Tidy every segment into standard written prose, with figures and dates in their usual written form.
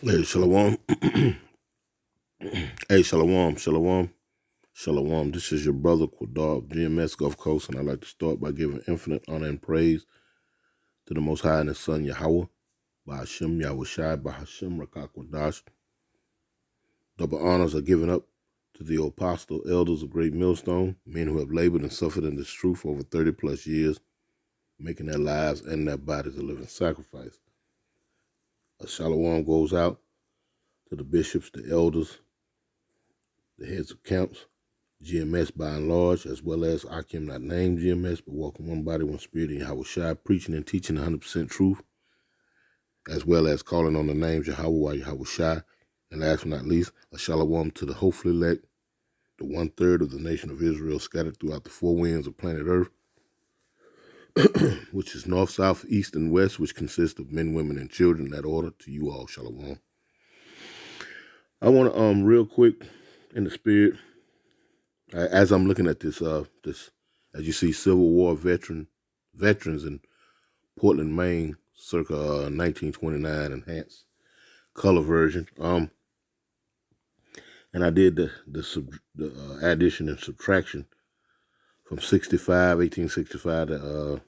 Hey, Shalom. Hey, Shalom, Shalom, Shalom. This is your brother Quadar of GMS Gulf Coast, and I'd like to start by giving infinite honor and praise to the Most High and His Son Yahweh, by Hashem Yahweh Shai, by Hashem Rakak Wadash. Double honors are given up to the apostle elders of Great Millstone, men who have labored and suffered in this truth for over 30 plus years, making their lives and their bodies a living sacrifice. A Shalom goes out to the bishops, the elders, the heads of camps, GMS by and large, as well as Akim, not named GMS, but walking one body, one spirit in Yahweh Shai, preaching and teaching 100% truth, as well as calling on the names Yahweh, Yahweh Shai, and last but not least, a shalom to the hopefully elect, the 1/3 of the nation of Israel scattered throughout the four winds of planet Earth, which is north, south, east, and west, which consists of men, women, and children. In that order, to you all, shalom. I want to real quick in the spirit. As I'm looking at this, as you see, Civil War veterans in Portland, Maine, circa 1929, enhanced color version. And I did the addition and subtraction from 1865 to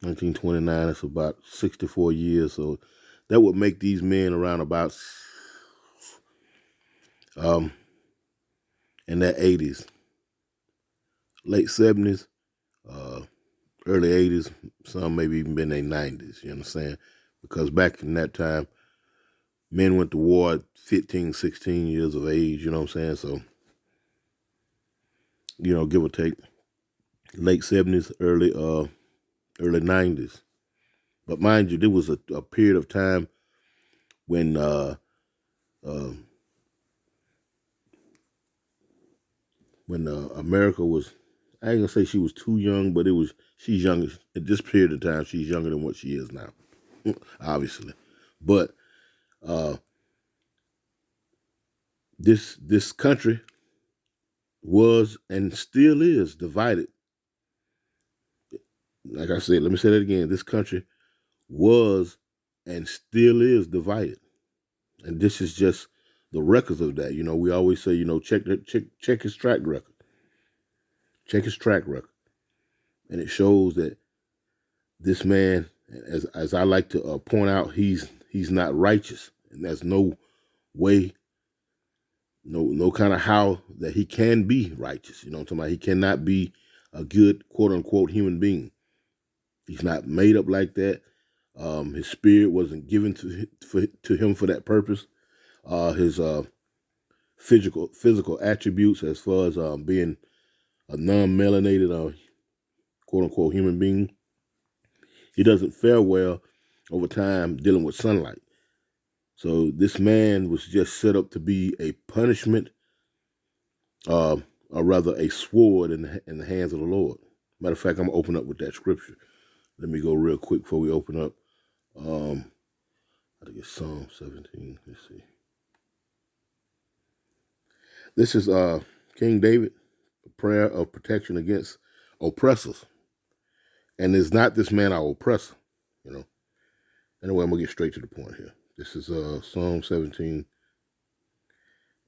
1929. It's about 64 years. So that would make these men around about in their 80s, late 70s, early 80s, some maybe even been in their 90s, you understand? Because back in that time, men went to war at 15, 16 years of age, you know what I'm saying? So, give or take, late 70s, early 90s. But mind you, there was a period of time when America was, I ain't gonna say she was too young, but she's younger at this period of time. She's younger than what she is now, obviously. But this country was and still is divided. Like I said, let me say that again. This country was and still is divided, and this is just the records of that. We always say, check his track record, check his track record, and it shows that this man, as I like to point out, he's not righteous, and there's no way, no kind of how that he can be righteous. You know what I'm talking about? He cannot be a good quote unquote human being. He's not made up like that. His spirit wasn't given to him for that purpose. His physical attributes, as far as being a non-melanated quote unquote human being, he doesn't fare well over time dealing with sunlight. So this man was just set up to be a punishment, or rather a sword in the hands of the Lord. Matter of fact, I'm gonna open up with that scripture. Let me go real quick before we open up. I think it's Psalm 17. Let's see. This is King David, a prayer of protection against oppressors. And is not this man our oppressor, Anyway, I'm going to get straight to the point here. This is Psalm 17.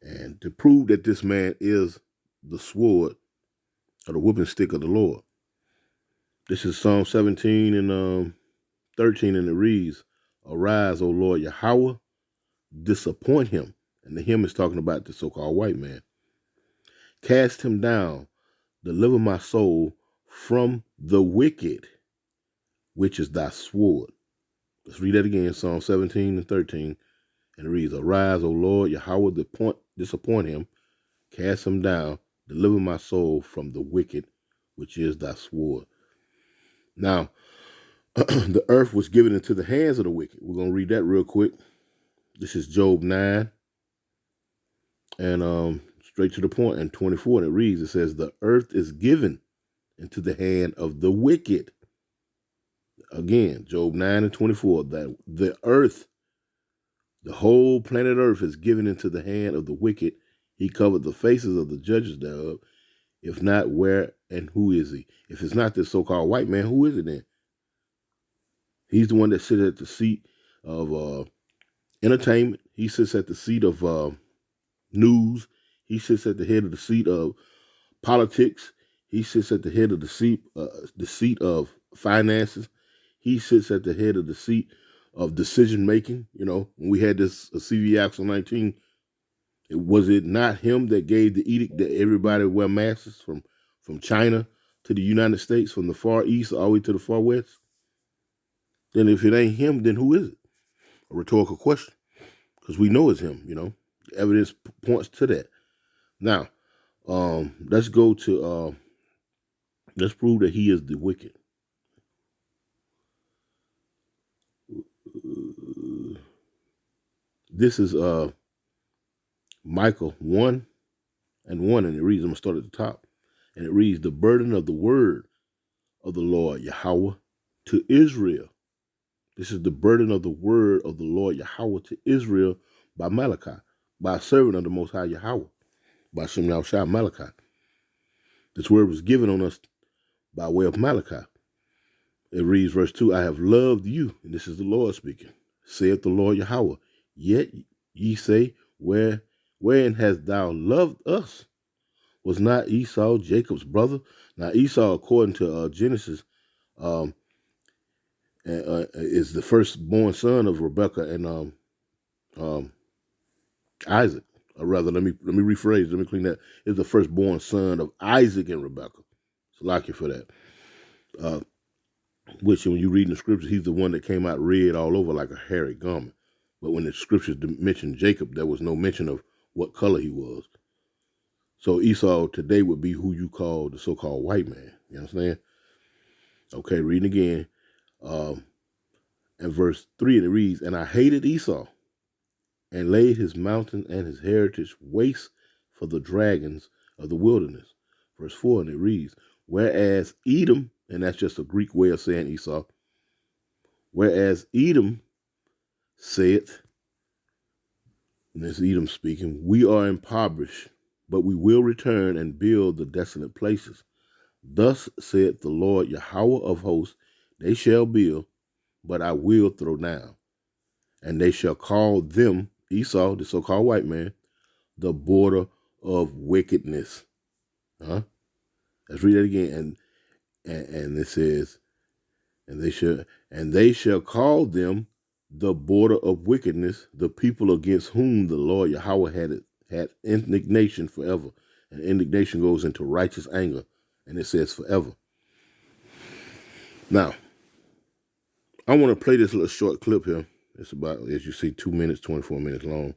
And to prove that this man is the sword or the whipping stick of the Lord. This is Psalm 17 and 13, and it reads, "Arise, O Lord Yahweh, disappoint him." And the him is talking about the so-called white man. "Cast him down, deliver my soul from the wicked, which is thy sword." Let's read that again, Psalm 17 and 13. And it reads, "Arise, O Lord Yahweh, disappoint him, cast him down, deliver my soul from the wicked, which is thy sword." Now, the earth was given into the hands of the wicked. We're going to read that real quick. This is Job 9, and straight to the point, and 24, and it reads, it says, "The earth is given into the hand of the wicked." Again, Job 9 and 24, that the earth, the whole planet earth, is given into the hand of the wicked. He covered the faces of the judges thereof. If not, where and who is he? If it's not this so-called white man, who is it then? He's the one that sits at the seat of entertainment. He sits at the seat of news. He sits at the head of the seat of politics. He sits at the head of the seat of finances. He sits at the head of the seat of decision making. You know, when we had this CV Axel 19, was it not him that gave the edict that everybody wear masks from China to the United States, from the Far East all the way to the Far West? Then if it ain't him, then who is it? A rhetorical question, because we know it's him. You know, evidence points to that. Now, let's go to let's prove that he is the wicked. This is Micah 1:1, and it reads, I'm going to start at the top, and it reads, the burden of the word of the Lord Yahweh to Israel. This is the burden of the word of the Lord Yahweh to Israel by Malachi, by a servant of the Most High Yahweh, by Shem Yahushua Malachi. This word was given on us by way of Malachi. It reads, verse 2, I have loved you, and this is the Lord speaking, saith the Lord Yahweh. Yet ye say, wherein hast thou loved us? Was not Esau Jacob's brother? Now Esau, according to Genesis, is the firstborn son of Rebekah and Isaac. Or rather, let me rephrase. Let me clean that. Is the firstborn son of Isaac and Rebekah. So like you for that. Which, when you read in the scriptures, he's the one that came out red all over like a hairy garment. But when the scriptures mentioned Jacob, there was no mention of what color he was. So Esau today would be who you call the so-called white man. You understand? Okay, reading again. And verse 3, and it reads, and I hated Esau, and laid his mountain and his heritage waste for the dragons of the wilderness. Verse 4, and it reads, whereas Edom, and that's just a Greek way of saying Esau, whereas Edom saith, and this Edom speaking, we are impoverished, but we will return and build the desolate places. Thus saith the Lord Yahweh of hosts, they shall build, but I will throw down. And they shall call them, Esau, the so-called white man, the border of wickedness. Let's read that again. And it says, and they shall call them the border of wickedness, the people against whom the Lord Yahweh had indignation forever. And indignation goes into righteous anger, and it says forever. Now, I want to play this little short clip here. It's about, as you see, 2 minutes, 24 minutes long.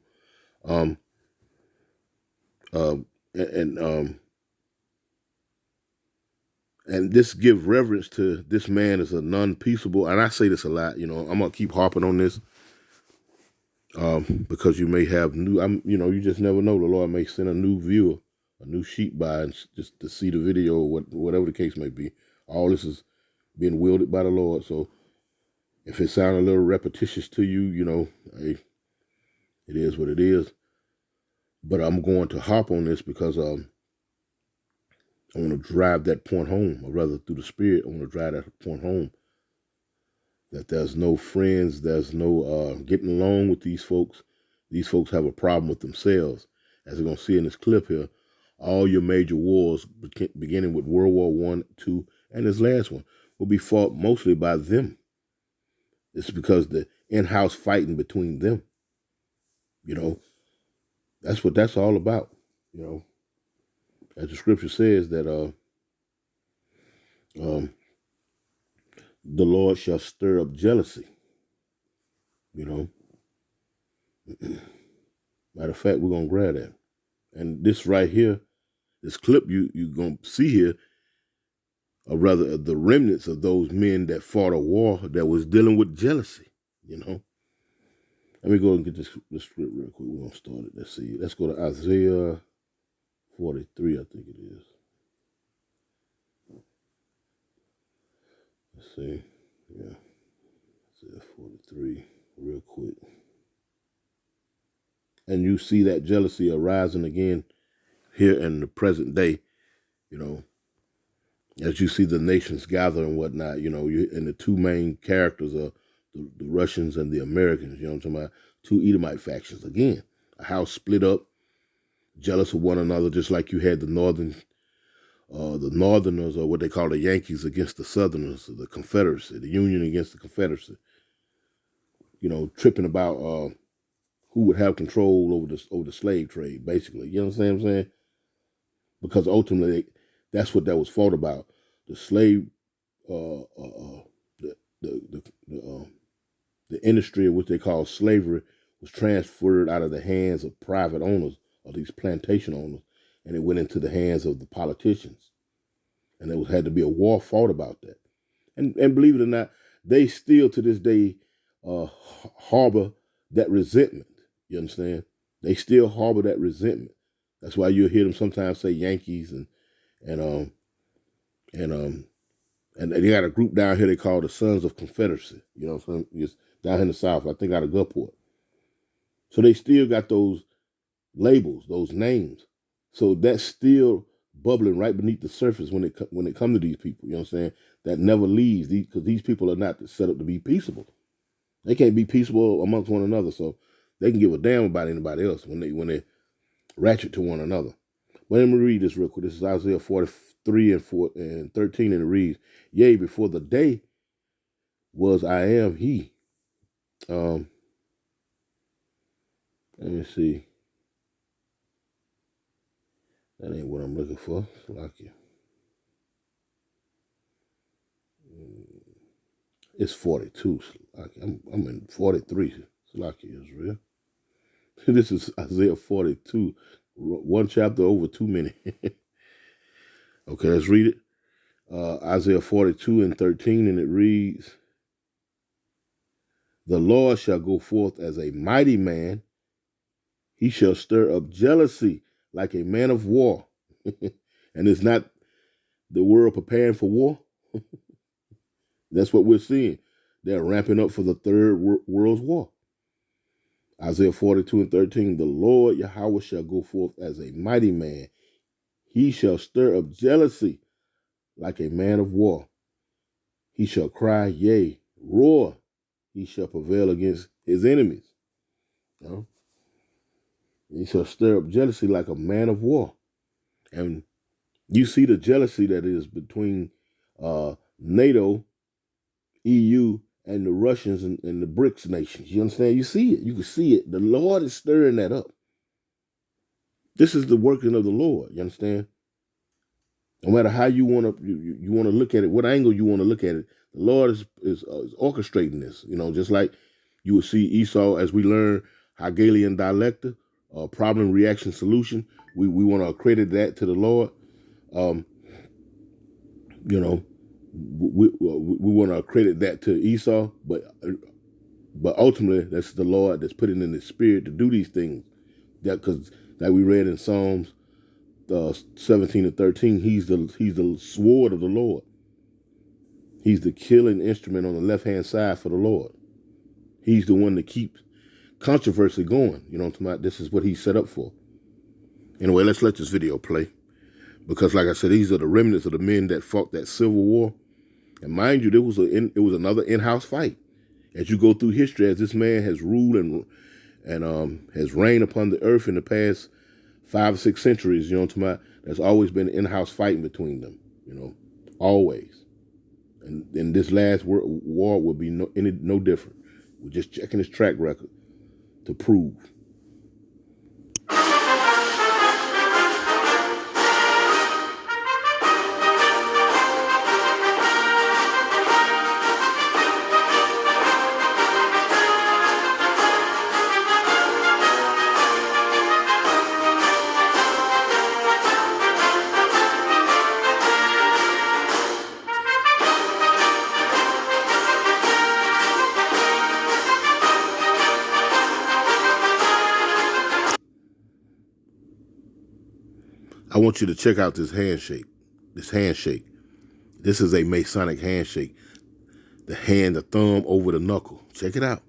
And this give reverence to this man as a non-peaceable, and I say this a lot, you know, I'm going to keep harping on this, because you may have you just never know. The Lord may send a new viewer, a new sheep by, and just to see the video, or whatever the case may be. All this is being wielded by the Lord, so if it sounds a little repetitious to you, you know, hey, it is what it is. But I'm going to hop on this because I want to drive that point home, or rather through the Spirit, I want to drive that point home, that there's no friends, there's no getting along with these folks. These folks have a problem with themselves. As we're going to see in this clip here, all your major wars, beginning with World War I, II, and this last one, will be fought mostly by them. It's because the in-house fighting between them. You know, that's what that's all about. You know, as the scripture says that the Lord shall stir up jealousy. You know, matter of fact, we're gonna grab that, and this right here, this clip you're gonna see here, or rather the remnants of those men that fought a war that was dealing with jealousy. You know, let me go and get this script real quick. We're gonna start it. Let's see. Let's go to Isaiah 43, I think it is. Let's see. Yeah. Isaiah 43, real quick. And you see that jealousy arising again here in the present day, you know, as you see the nations gather and whatnot, you know, and the two main characters are the Russians and the Americans. You know what I'm talking about? Two Edomite factions. Again, a house split up, jealous of one another, just like you had the Northerners, or what they call the Yankees, against the Southerners, the Confederacy, the Union against the Confederacy. You know, tripping about who would have control over the slave trade, basically. You know what I'm saying? Because ultimately, that's what that was fought about. The slave, the the the, the industry of what they call slavery was transferred out of the hands of private owners, or these plantation owners, and it went into the hands of the politicians. And there had to be a war fought about that. And believe it or not, they still to this day harbor that resentment. You understand? They still harbor that resentment. That's why you'll hear them sometimes say Yankees and um and um and they got a group down here they call the Sons of Confederacy. You know what I'm saying? It's down here in the South, I think out of Gulfport. So they still got those labels, those names. So that's still bubbling right beneath the surface when it comes to these people. You know what I'm saying? That never leaves, because these people are not set up to be peaceable. They can't be peaceable amongst one another, so they can give a damn about anybody else when they ratchet to one another. But let me read this real quick. This is Isaiah 43 and 13, and it reads, "Yea, before the day was I am he." Let me see. That ain't what I'm looking for. Salakia. It's 42. I'm in 43. Salakia is real. This is Isaiah 42. One chapter over 2 minutes. Okay, let's read it. Isaiah 42 and 13, and it reads, "The Lord shall go forth as a mighty man. He shall stir up jealousy like a man of war." And it's not the world preparing for war. That's what we're seeing. They're ramping up for the third world's war. Isaiah 42 and 13, "The Lord Yahweh shall go forth as a mighty man. He shall stir up jealousy like a man of war. He shall cry, yea, roar. He shall prevail against his enemies." You know? He shall stir up jealousy like a man of war. And you see the jealousy that is between NATO, EU, and the Russians and the BRICS nations. You understand? You see it. You can see it. The Lord is stirring that up. This is the working of the Lord. You understand? No matter how you want to you want to look at it, what angle you want to look at it, the Lord is orchestrating this. You know, just like you would see Esau, as we learn Hegelian dialectic, problem reaction solution. We want to accredit that to the Lord. You know, we want to accredit that to Esau, but ultimately that's the Lord that's putting in His spirit to do these things. That because that we read in Psalms 17 and 13, he's the sword of the Lord. He's the killing instrument on the left hand side for the Lord. He's the one that keeps controversy going. You know what I'm talking about? This is what He's set up for. Anyway, let's let this video play. Because like I said, these are the remnants of the men that fought that Civil War. And mind you, it was another in-house fight. As you go through history, as this man has ruled and has reigned upon the earth in the past 5 or 6 centuries, you know what I'm talking about? There's always been in-house fighting between them, you know, always. And this last war will be no different. We're just checking his track record to prove. I want you to check out this handshake. This is a Masonic handshake. The thumb over the knuckle. Check it out.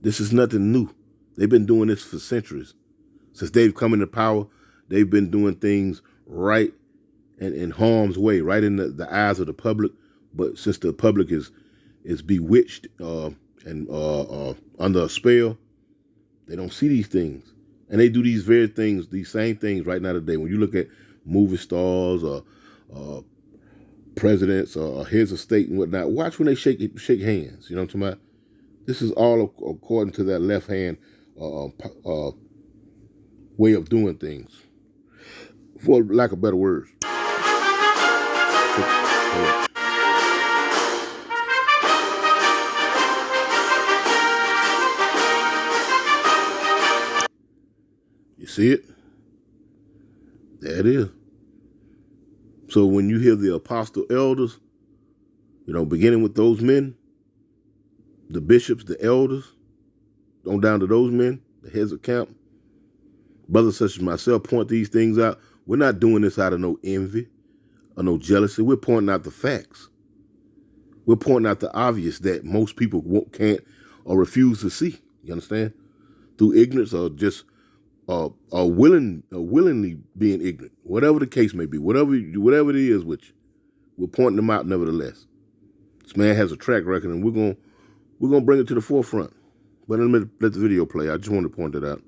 This is nothing new. They've been doing this for centuries. Since they've come into power, they've been doing things right and in harm's way, right in the eyes of the public. But since the public is bewitched, and under a spell. They don't see these things, and they do these very things, these same things right now today. When you look at movie stars or presidents or heads of state and whatnot, watch when they shake hands. You know what I'm talking about? This is all according to that left hand way of doing things, for lack of better words. You see it? There it is. So when you hear the apostle elders, beginning with those men, the bishops, the elders, on down to those men, the heads of camp, brothers such as myself point these things out. We're not doing this out of no envy or no jealousy. We're pointing out the facts. We're pointing out the obvious that most people can't or refuse to see. You understand? Through ignorance or just willingly being ignorant, whatever the case may be, whatever it is with you, we're pointing them out nevertheless. This man has a track record, and we're gonna bring it to the forefront. But let the video play. I just wanted to point that out.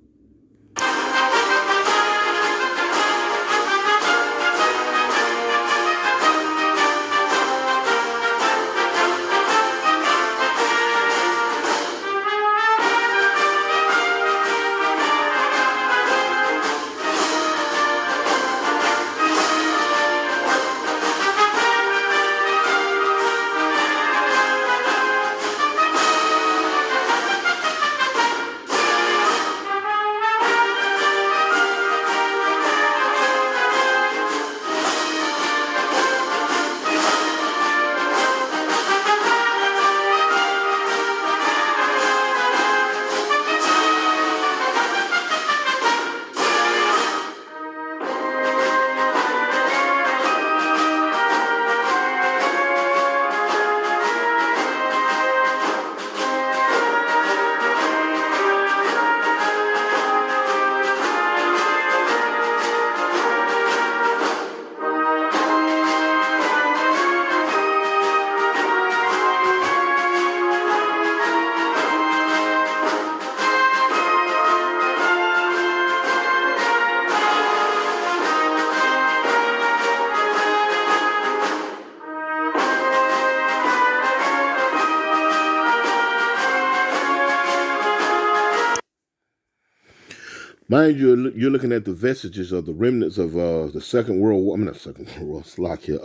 Mind you, you're looking at the vestiges of the remnants of the Second World War. I mean, not Second World War, Slovakia,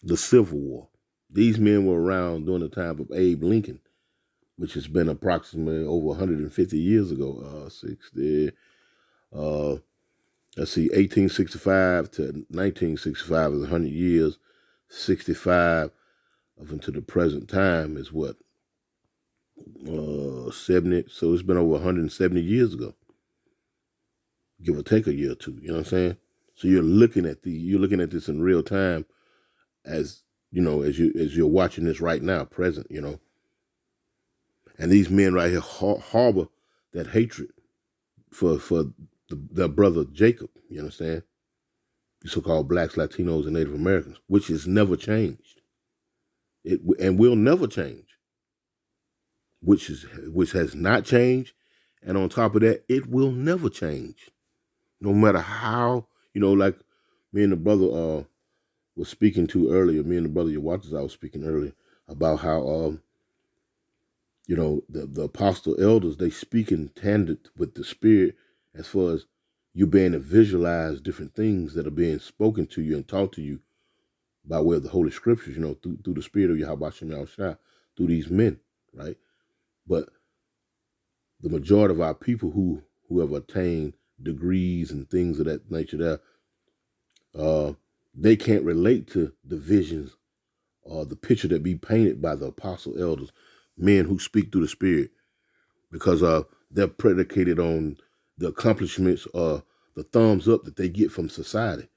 the Civil War. These men were around during the time of Abe Lincoln, which has been approximately over 150 years ago. 1865 to 1965 is 100 years. 65 up until the present time is what? 70. So it's been over 170 years ago, give or take a year or two. You know what I'm saying? So you're looking at this in real time, as you're watching this right now, present. And these men right here harbor that hatred for their brother Jacob. You understand? The so-called blacks, Latinos, and Native Americans, which has never changed. And will never change. Which has not changed, and on top of that, it will never change, no matter how. Like me and the brother was speaking to earlier. Me and the brother Yawatas, I was speaking earlier about how the apostle elders, they speak in tandem with the spirit, as far as you being to visualize different things that are being spoken to you and taught to you by way of the Holy Scriptures. Through the spirit of Yahweh Shem Yahushua, through these men, right? But the majority of our people who have attained degrees and things of that nature, they can't relate to the visions or the picture that be painted by the apostle elders, men who speak through the spirit, because they're predicated on the accomplishments or the thumbs up that they get from society.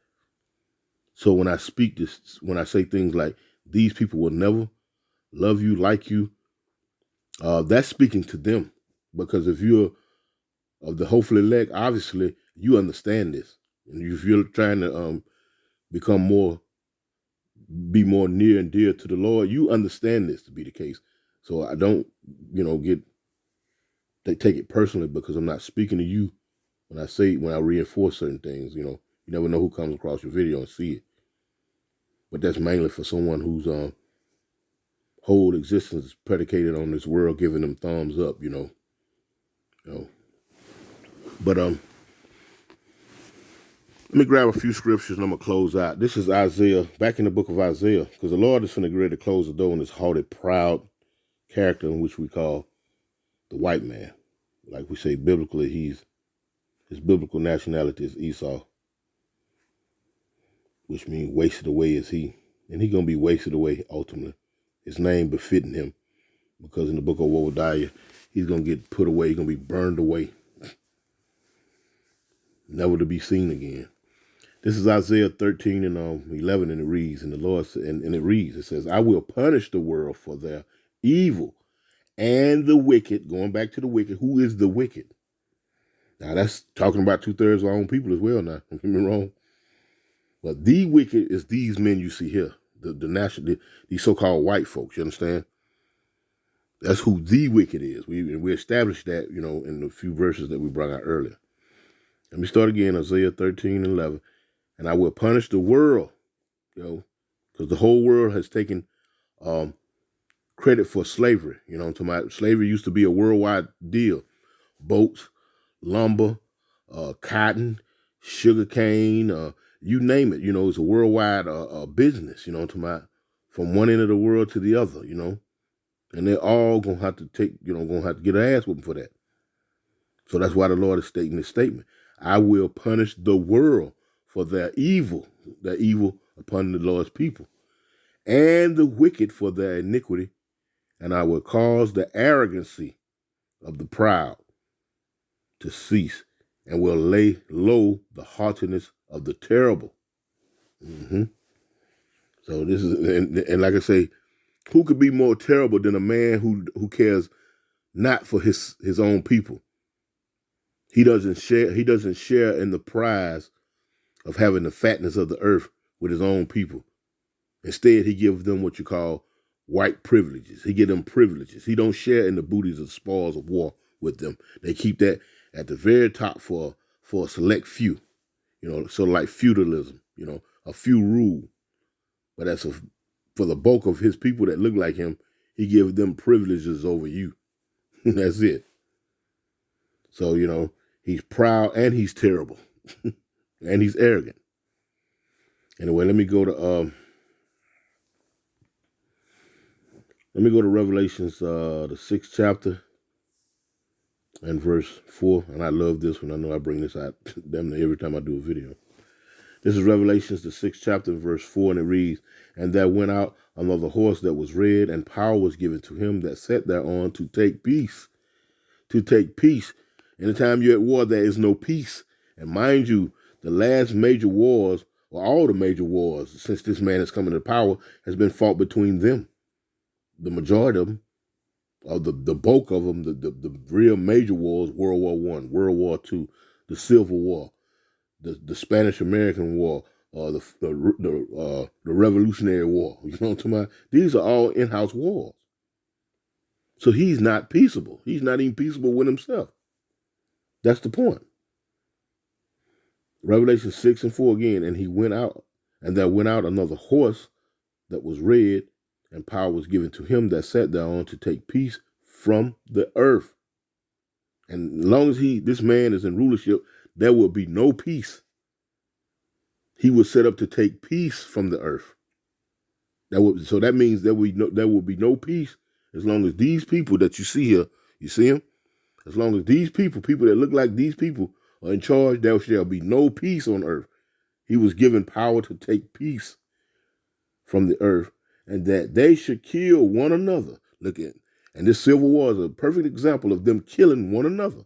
So when I say things like, these people will never love you, like you, that's speaking to them. Because if you're of the hopeful elect, obviously you understand this. And if you're trying to be more near and dear to the Lord, you understand this to be the case. So I don't, take it personally because I'm not speaking to you when I reinforce certain things. You never know who comes across your video and see it. But that's mainly for someone whose whole existence is predicated on this world giving them thumbs up. But let me grab a few scriptures and I'm going to close out. This is Isaiah, back in the book of Isaiah, because the Lord is finna get ready to close the door on this haughty, proud character in which we call the white man. Like we say biblically, his biblical nationality is Esau, which means wasted away is he. And he's going to be wasted away ultimately. His name befitting him, because in the book of Obadiah, he's going to get put away. He's going to be burned away, never to be seen again. This is Isaiah 13 and 11, and it reads, and the Lord and it reads, it says, I will punish the world for their evil and the wicked. Going back to the wicked, who is the wicked? Now that's talking about 2/3 of our own people as well. Now, don't get me wrong, but the wicked is these men you see here, these so-called white folks. You understand? That's who the wicked is. We established that, in the few verses that we brought out earlier. Let me start again, Isaiah 13 and 11. And I will punish the world, because the whole world has taken credit for slavery. Slavery used to be a worldwide deal. Boats, lumber, cotton, sugar cane, you name it. It's a worldwide business, from one end of the world to the other, and they're all going to have to get an ass whooping for that. So that's why the Lord is stating this statement. I will punish the world for their evil upon the Lord's people, and the wicked for their iniquity, and I will cause the arrogancy of the proud to cease, and will lay low the haughtiness of the terrible. So this is, and like I say, who could be more terrible than a man who cares not for his own people? He doesn't share in the prize of having the fatness of the earth with his own people. Instead, he gives them what you call white privileges. He gives them privileges. He don't share in the booties of spoils of war with them. They keep that at the very top for a select few, sort of like feudalism, a few rule. But for the bulk of his people that look like him, he gives them privileges over you. That's it. So, he's proud and he's terrible. And he's arrogant. Anyway, let me go to Revelations, the 6th chapter and verse 4. And I love this one. I know I bring this out damn near every time I do a video. This is Revelations, the 6th chapter, verse 4, and it reads, And there went out another horse that was red, and power was given to him that sat thereon to take peace. To take peace. Anytime you're at war, there is no peace. And mind you, the last major wars, or all the major wars since this man has come into power, has been fought between them. The majority of them, or the bulk of them, the real major wars, World War I, World War II, the Civil War, the Spanish-American War, the Revolutionary War. You know what I'm talking about? These are all in-house wars. So he's not peaceable. He's not even peaceable with himself. That's the point. Revelation 6 and 4 again, and he went out, and there went out another horse that was red, and power was given to him that sat thereon to take peace from the earth. And as long as this man is in rulership, there will be no peace. He was set up to take peace from the earth. So that means there will be no peace as long as these people that you see here, you see them? As long as these people that look like these people are in charge, there shall be no peace on earth. He was given power to take peace from the earth, and that they should kill one another. Look at, and this civil war is a perfect example of them killing one another.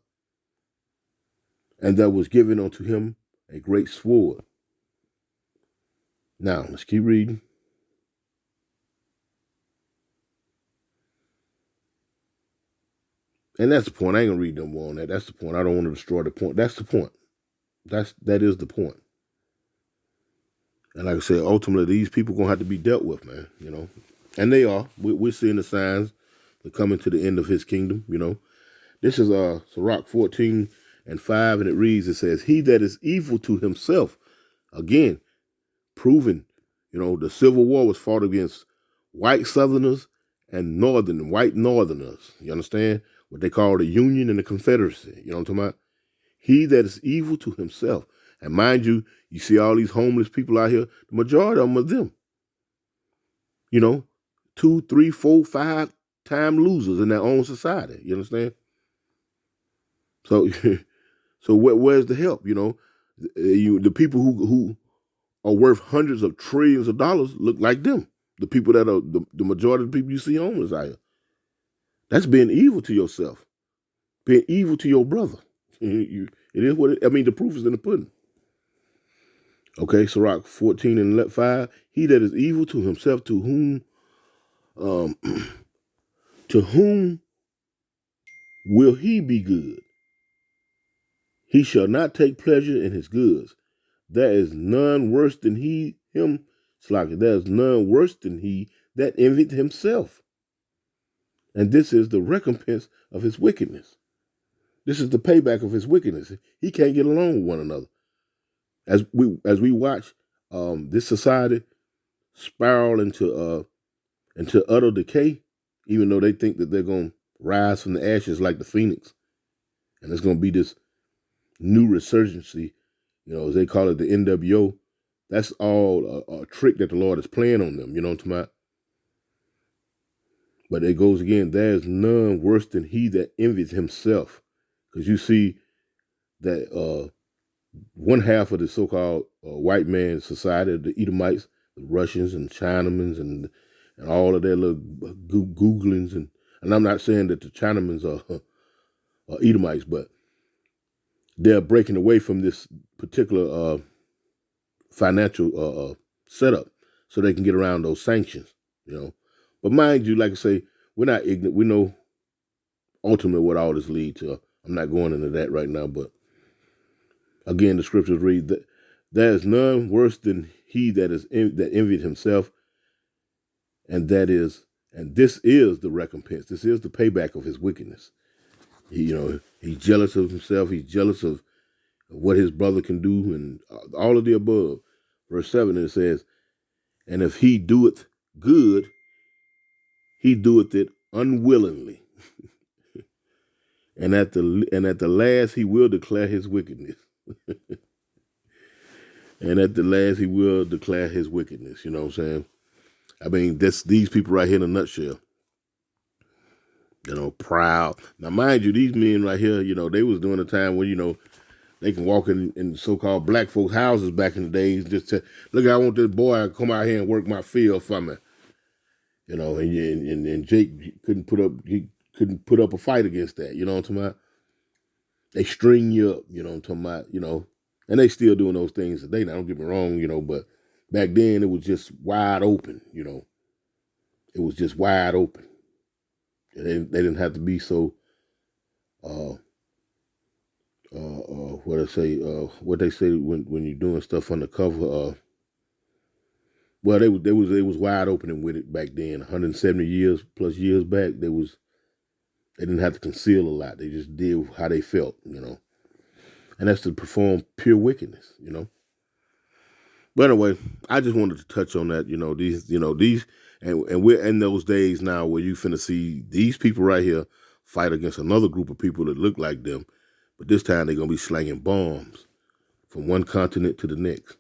And there was given unto him a great sword. Now, let's keep reading. And that's the point. I ain't gonna read no more on that. That's the point. I don't want to destroy the point. That's the point. That is the point. And like I said, ultimately, these people gonna have to be dealt with, man. And they are. We're seeing the signs. the coming to the end of his kingdom. This is Sirach 14:5, and it reads, it says, "He that is evil to himself," again, proven, the Civil War was fought against white Southerners and white Northerners. You understand? What they call the Union and the Confederacy. You know what I'm talking about? He that is evil to himself. And mind you, you see all these homeless people out here, the majority of them are them. 2, 3, 4, 5 time losers in their own society. You understand? So, so where's the help? The people who are worth hundreds of trillions of dollars look like them. The people that are the majority of the people you see homeless out here. That's being evil to yourself, being evil to your brother. It is what the proof is in the pudding. Okay, Sirach 14:5. He that is evil to himself, to whom will he be good? He shall not take pleasure in his goods. There is none worse than him. There is none worse than he that envied himself. And this is the recompense of his wickedness. This is the payback of his wickedness. He can't get along with one another. As we watch this society spiral into utter decay, even though they think that they're going to rise from the ashes like the phoenix, and it's going to be this new resurgency, as they call it, the NWO. That's all a trick that the Lord is playing on them. You know what I'm talking about? But it goes again, there is none worse than he that envies himself. Because you see that one half of the so-called white man society, the Edomites, the Russians and Chinamans and all of their little Googlings. And I'm not saying that the Chinamans are Edomites, but they're breaking away from this particular financial setup so they can get around those sanctions, But mind you, like I say, we're not ignorant. We know ultimately what all this leads to. I'm not going into that right now, but again, the scriptures read that there is none worse than he that envied himself, and this is the recompense. This is the payback of his wickedness. He's jealous of himself. He's jealous of what his brother can do, and all of the above. Verse 7, it says, "And if he doeth good, he doeth it unwillingly, and at the last he will declare his wickedness." And at the last he will declare his wickedness. You know what I'm saying? These people right here in a nutshell. Proud. Now, mind you, these men right here, they was during a time when, they can walk in so-called black folks' houses back in the days. Just to, look, I want this boy to come out here and work my field for me. And Jake couldn't put up a fight against that. You know what I'm talking about? They string you up. You know what I'm talking about? And they still doing those things today. Now, don't get me wrong, but back then it was just wide open. It was just wide open. They didn't have to be so. What they say when you're doing stuff undercover. Well, they was wide open with it back then. 170 years plus years back, they didn't have to conceal a lot. They just did how they felt, and that's to perform pure wickedness, But anyway, I just wanted to touch on that. These, and we're in those days now where you finna see these people right here fight against another group of people that look like them. But this time they're going to be slanging bombs from one continent to the next.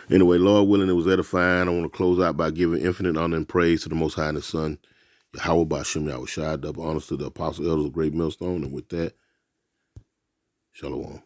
Anyway, Lord willing, it was edifying. I want to close out by giving infinite honor and praise to the Most High and His Son, Yahweh Ba'Shem Yahushua, double honors to the apostle elders of Great Millstone. And with that, Shalom.